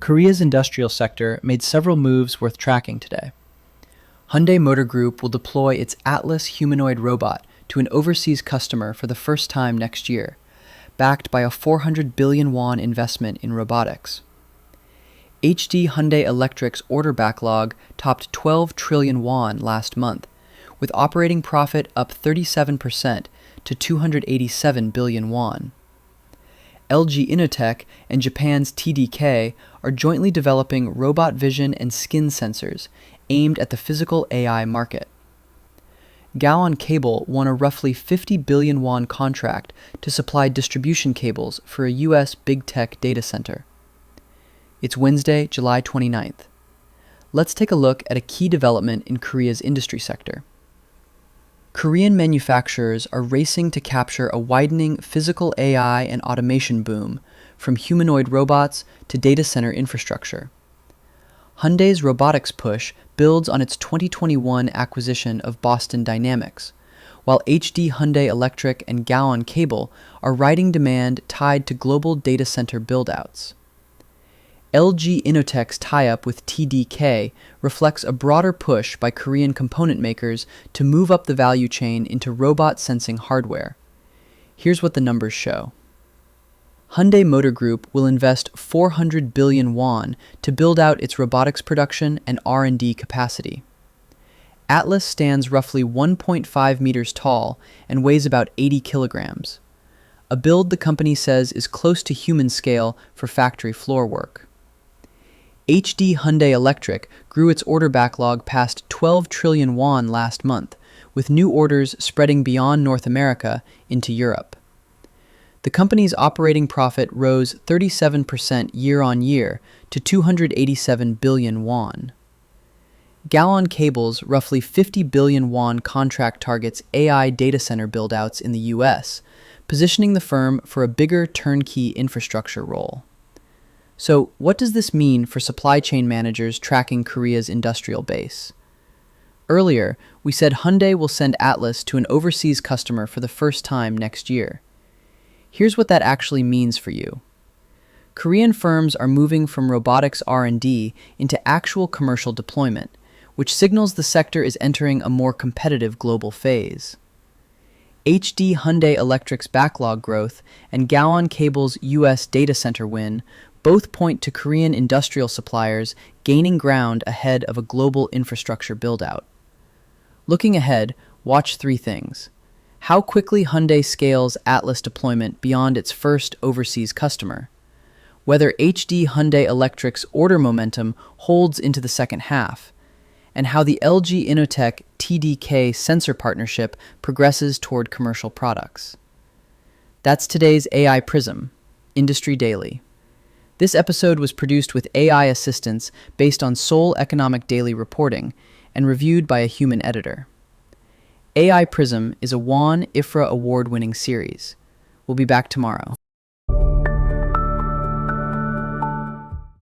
Korea's industrial sector made several moves worth tracking today. Hyundai Motor Group will deploy its Atlas humanoid robot to an overseas customer for the first time next year, backed by a 400 billion won investment in robotics. Hyundai Electric's order backlog topped 12 trillion won last month, with operating profit up 37% to 287 billion won. LG Innotek and Japan's TDK are jointly developing robot vision and skin sensors aimed at the physical AI market. Gaon Cable won a roughly 50 billion won contract to supply distribution cables for a U.S. big tech data center. It's Wednesday, July 29th. Let's take a look at a key development in Korea's industry sector. Korean manufacturers are racing to capture a widening physical AI and automation boom, from humanoid robots to data center infrastructure. Hyundai's robotics push builds on its 2021 acquisition of Boston Dynamics, while Hyundai Electric and Gaon Cable are riding demand tied to global data center build-outs. LG Innotek's tie-up with TDK reflects a broader push by Korean component makers to move up the value chain into robot sensing hardware. Here's what the numbers show. Hyundai Motor Group will invest 400 billion won to build out its robotics production and R&D capacity. Atlas stands roughly 1.5 meters tall and weighs about 80 kilograms, a build the company says is close to human scale for factory floor work. Hyundai Electric grew its order backlog past 12 trillion won last month, with new orders spreading beyond North America into Europe. The company's operating profit rose 37% year-on-year to 287 billion won. Gaon Cable's roughly 50 billion won contract targets AI data center build-outs in the US, positioning the firm for a bigger turnkey infrastructure role. So, what does this mean for supply chain managers tracking Korea's industrial base? Earlier, we said Hyundai will send Atlas to an overseas customer for the first time next year. Here's what that actually means for you. Korean firms are moving from robotics R&D into actual commercial deployment, which signals the sector is entering a more competitive global phase. Hyundai Electric's backlog growth and Gaon Cable's U.S. data center win both point to Korean industrial suppliers gaining ground ahead of a global infrastructure build-out. Looking ahead, watch three things. How quickly Hyundai scales Atlas deployment beyond its first overseas customer. Whether Hyundai Electric's order momentum holds into the second half. And how the LG Innotek TDK sensor partnership progresses toward commercial products. That's today's AI Prism, Industry Daily. This episode was produced with AI assistance based on Seoul Economic Daily reporting and reviewed by a human editor. AI Prism is a Won IFRA award-winning series. We'll be back tomorrow.